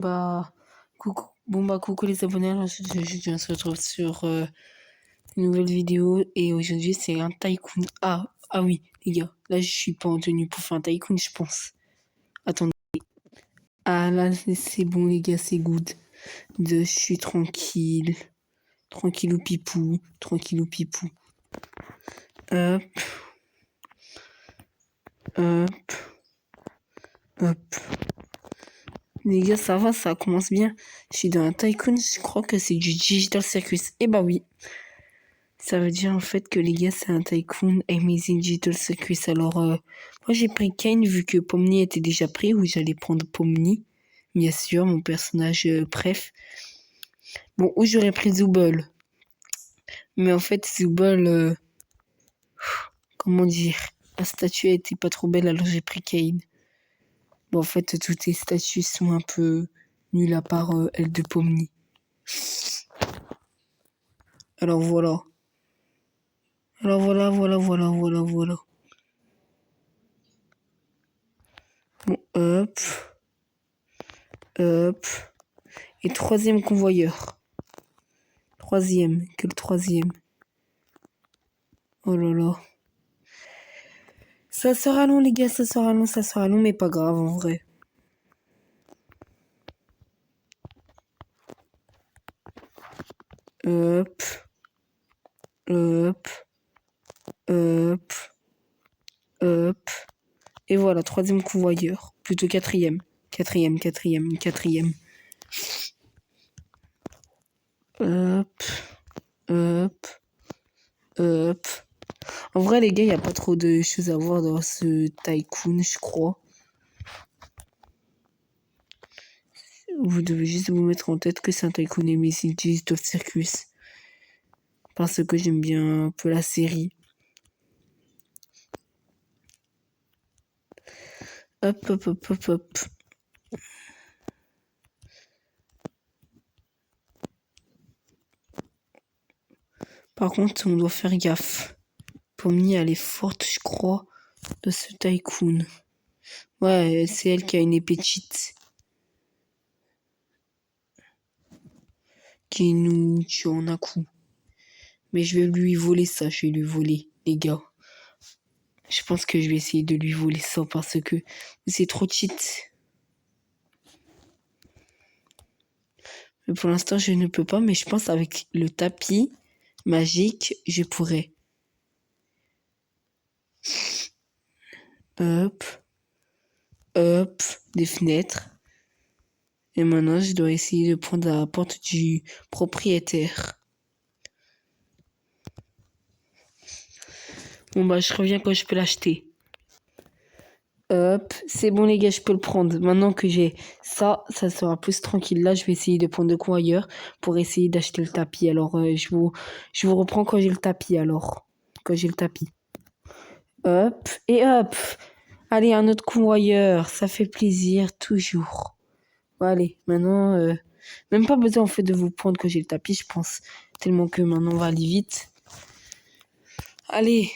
Bah, coucou les abonnés, on se retrouve sur une nouvelle vidéo et aujourd'hui c'est un tycoon. Ah oui, les gars, là je suis pas en tenue pour faire un tycoon, je pense. Attendez. Ah là c'est bon les gars, c'est good. Je suis tranquille. Tranquille ou pipou. Hop. Les gars, ça va, ça commence bien. Je suis dans un tycoon, je crois que c'est du Digital Circus. Eh bah oui. Ça veut dire en fait que les gars, c'est un tycoon Amazing Digital Circus. Alors, moi j'ai pris Kane vu que Pomni était déjà pris, ou j'allais prendre Pomni. Bien sûr, mon personnage préf. Bon, ou j'aurais pris Zooble. Mais en fait, Zooble, comment dire, la statue était pas trop belle, alors j'ai pris Kane. Bon, en fait, toutes les statues sont un peu nulles à part elle de Pomni. Alors voilà. Voilà. Bon, hop. Et troisième convoyeur. Que le troisième. Oh là là. Ça sera long, les gars, ça sera long, mais pas grave, en vrai. Hop. Et voilà, troisième convoyeur. Plutôt quatrième. Quatrième. Hop. En vrai, les gars, il n'y a pas trop de choses à voir dans ce tycoon, je crois. Vous devez juste vous mettre en tête que c'est un tycoon Amazing Digital Circus. Parce que j'aime bien un peu la série. Hop. Par contre, on doit faire gaffe. Pomni, elle est forte, je crois, de ce tycoon. Ouais, c'est elle qui a une épée cheat. Qui nous tue en un coup. Mais je vais lui voler ça, les gars. Je pense que je vais essayer de lui voler ça parce que c'est trop cheat. Mais pour l'instant, je ne peux pas, mais je pense avec le tapis magique, je pourrais. Hop, des fenêtres. Et maintenant, je dois essayer de prendre la porte du propriétaire. Bon bah, je reviens quand je peux l'acheter. Hop, c'est bon les gars, je peux le prendre. Maintenant que j'ai ça sera plus tranquille. Là, je vais essayer de prendre de quoi ailleurs pour essayer d'acheter le tapis. Alors, je vous reprends quand j'ai le tapis alors. Quand j'ai le tapis. Hop, et hop. Allez, un autre convoyeur. Ça fait plaisir, toujours. Bon, allez, maintenant, même pas besoin en fait de vous prendre quand j'ai le tapis, je pense. Tellement que maintenant, on va aller vite. Allez.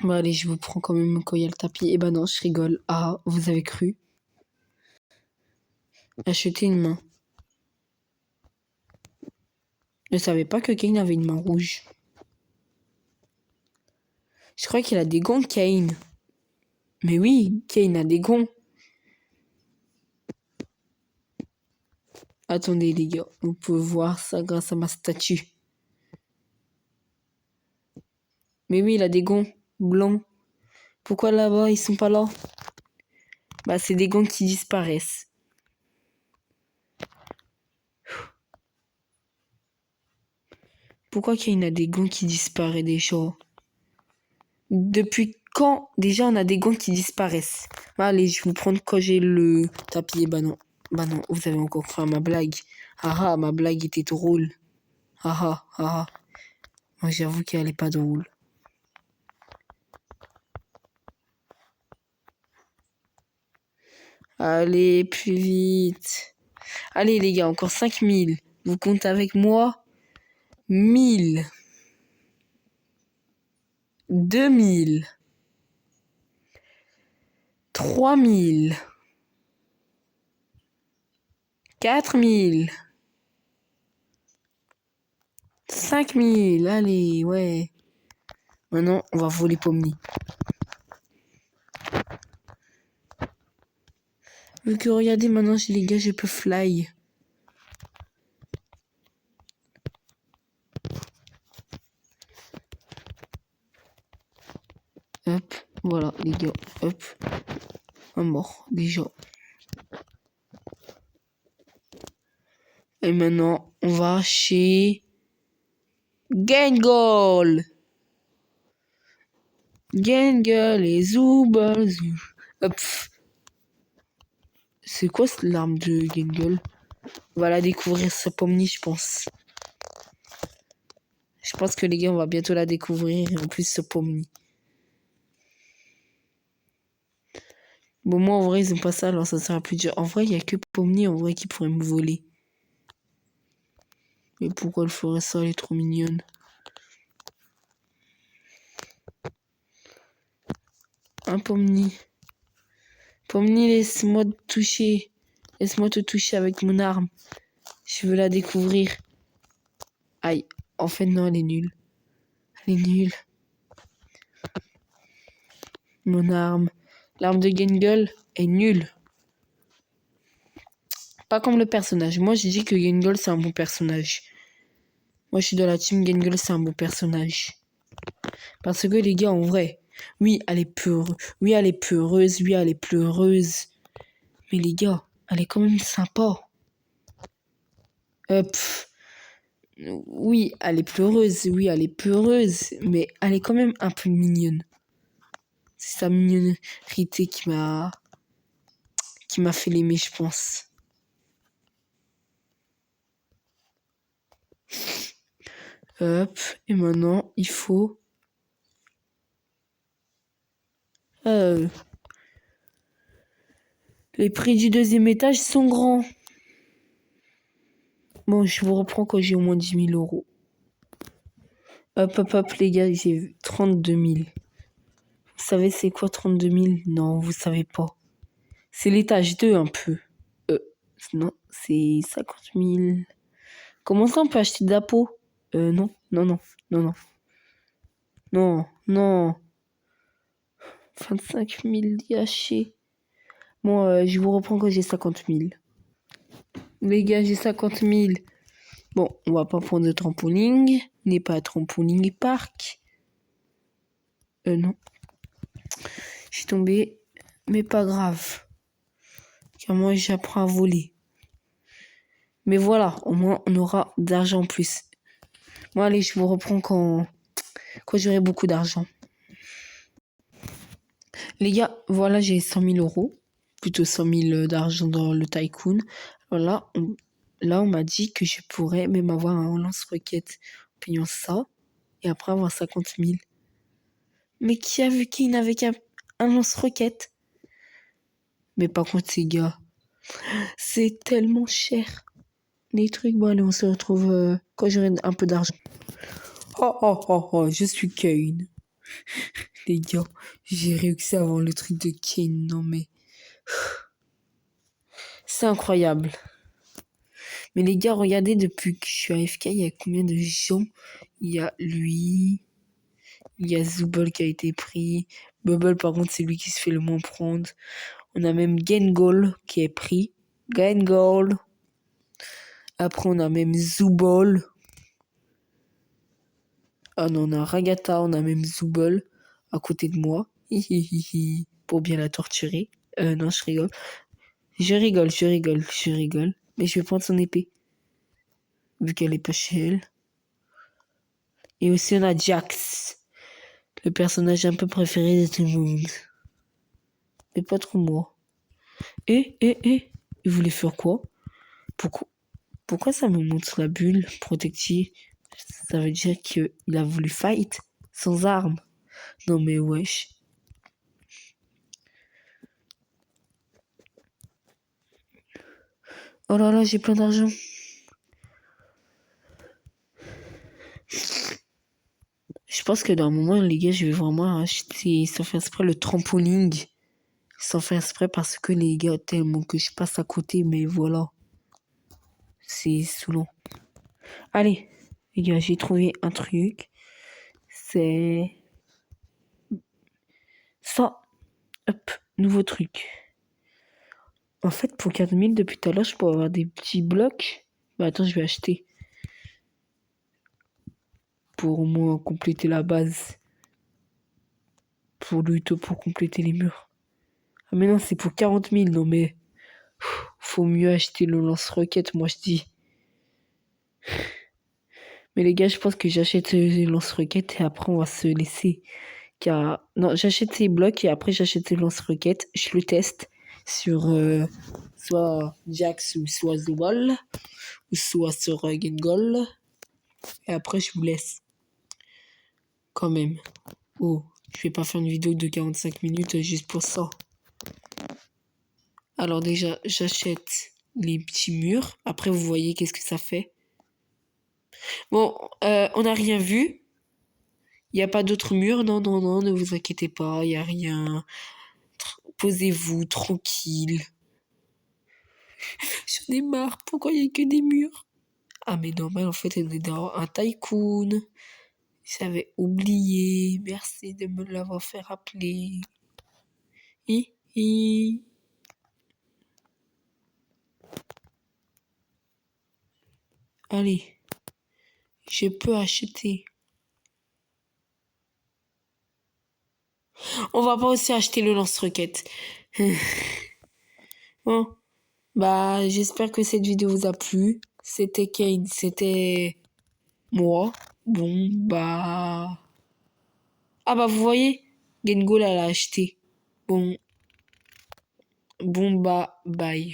Bon, allez, je vous prends quand même quand il y a le tapis. Eh ben non, je rigole. Ah, vous avez cru. Acheter une main. Je ne savais pas que Kane avait une main rouge. Je crois qu'il a des gants, Kane. Mais oui, Kane a des gants. Attendez, les gars. Vous pouvez voir ça grâce à ma statue. Mais oui, il a des gants blancs. Pourquoi là-bas, ils sont pas là? Bah, c'est des gants qui disparaissent. Pourquoi Kane a des gants qui disparaissent déjà? Depuis quand déjà on a des gants qui disparaissent? Bah, allez, je vais vous prendre quand j'ai le tapis. Bah non, vous avez encore cru à ma blague. Ah, ma blague était drôle. Ah. Moi, j'avoue qu'elle est pas drôle. Allez, plus vite. Allez, les gars, encore 5000. Vous comptez avec moi? 1000. 2000. 3000. 4 000. 5 000. Allez, ouais. Maintenant, on va voler Pomni. Vu que regardez, maintenant, les gars, je peux fly. Hop, voilà, les gars. Hop. Un mort, déjà. Et maintenant, on va chez Gengol. Gengol et Zubal. Hop. C'est quoi cette larme de Gengol? On va la découvrir, sa Pomni, je pense. Je pense que les gars, on va bientôt la découvrir. Et en plus, ce Pomni. Bon, moi, en vrai, ils ont pas ça, alors ça sera plus dur. En vrai, il n'y a que Pomni, en vrai, qui pourrait me voler. Mais pourquoi elle ferait ça? Elle est trop mignonne. Un Pomni. Pomni, laisse-moi te toucher. Laisse-moi te toucher avec mon arme. Je veux la découvrir. Aïe. En fait, non, elle est nulle. Elle est nulle. Mon arme. L'arme de Gengol est nulle. Pas comme le personnage. Moi, je dis que Gengol, c'est un bon personnage. Moi, je suis de la team Gengol, c'est un bon personnage. Parce que les gars, en vrai, oui, elle est peureuse. Oui, elle est peureuse. Oui, elle est pleureuse. Mais les gars, elle est quand même sympa. Oui, elle est pleureuse. Oui, elle est peureuse. Mais elle est quand même un peu mignonne. C'est sa mignonneté qui m'a fait l'aimer, je pense. Hop, et maintenant, il faut... les prix du deuxième étage sont grands. Bon, je vous reprends quand j'ai au moins 10 000 euros. Hop, les gars, j'ai 32 000. Vous savez c'est quoi 32 000? Non, vous savez pas. C'est l'étage 2 un peu. Non, c'est 50 000. Comment ça on peut acheter de la peau? Non. Non. 25 000 DHC. Bon, je vous reprends quand j'ai 50 000. Les gars, j'ai 50 000. Bon, on va pas prendre de trampoline. N'est pas trampoline parc. Non. Je suis tombée. Mais pas grave. Car moi, j'apprends à voler. Mais voilà, au moins, on aura d'argent en plus. Bon, allez, je vous reprends quand j'aurai beaucoup d'argent. Les gars, voilà, j'ai 100 000 euros. Plutôt 100 000 d'argent dans le tycoon. Voilà, on m'a dit que je pourrais même avoir un lance-roquette. Payons ça. Et après avoir 50 000. Mais qui a vu qu'il n'avait qu'un lance-roquette? Mais par contre, ces gars, c'est tellement cher. Les trucs, bon, allez, on se retrouve quand j'aurai un peu d'argent. Oh, je suis Kane. Les gars, j'ai réussi à avoir le truc de Kane. Non, mais... c'est incroyable. Mais les gars, regardez, depuis que je suis AFK, il y a combien de gens? Il y a lui... Il y a Zubol qui a été pris. Bubble, par contre, c'est lui qui se fait le moins prendre. On a même Gengol qui est pris. Gengol. Après, on a même Zubol. Ah non, on a Ragata, on a même Zubol à côté de moi. Pour bien la torturer. Non, je rigole. Je rigole. Mais je vais prendre son épée. Vu qu'elle est pas chez elle. Et aussi, on a Jax. Le personnage un peu préféré de tout le monde. Mais pas trop moi. Il voulait faire quoi? Pourquoi ça me montre la bulle protective? Ça veut dire qu'il a voulu fight sans arme. Non mais wesh. Oh là là, j'ai plein d'argent. Je pense que dans un moment, les gars, je vais vraiment acheter sans faire exprès le trampoline. Sans faire exprès parce que les gars, tellement que je passe à côté, mais voilà. C'est saoulant. Allez, les gars, j'ai trouvé un truc. C'est ça. Hop, nouveau truc. En fait, pour 4000, depuis tout à l'heure, je peux avoir des petits blocs. Bah attends, je vais acheter. Pour au moins compléter la base. Pour compléter les murs. Ah mais non, c'est pour 40 000. Non mais, faut mieux acheter le lance-roquette, moi je dis. Mais les gars, je pense que j'achète le lance-roquette et après on va se laisser. Car... Non, j'achète ces blocs et après j'achète le lance-roquette. Je le teste sur soit Jax ou soit The Wall. Ou soit sur Gengol. Et après je vous laisse. Quand même. Oh, je vais pas faire une vidéo de 45 minutes juste pour ça. Alors déjà, j'achète les petits murs. Après, vous voyez qu'est-ce que ça fait. Bon, on n'a rien vu. Il n'y a pas d'autres murs. Non, non, non, ne vous inquiétez pas. Il n'y a rien. Posez-vous, tranquille. J'en ai marre. Pourquoi il n'y a que des murs? Ah, mais normal, en fait, on est dans un tycoon. J'avais oublié. Merci de me l'avoir fait rappeler. Hi, hi. Allez, je peux acheter. On va pas aussi acheter le lance-roquette. Bon, bah j'espère que cette vidéo vous a plu. C'était Kane, c'était moi. Bon, bah... Ah bah vous voyez, Gengol elle a acheté. Bon, bah bye.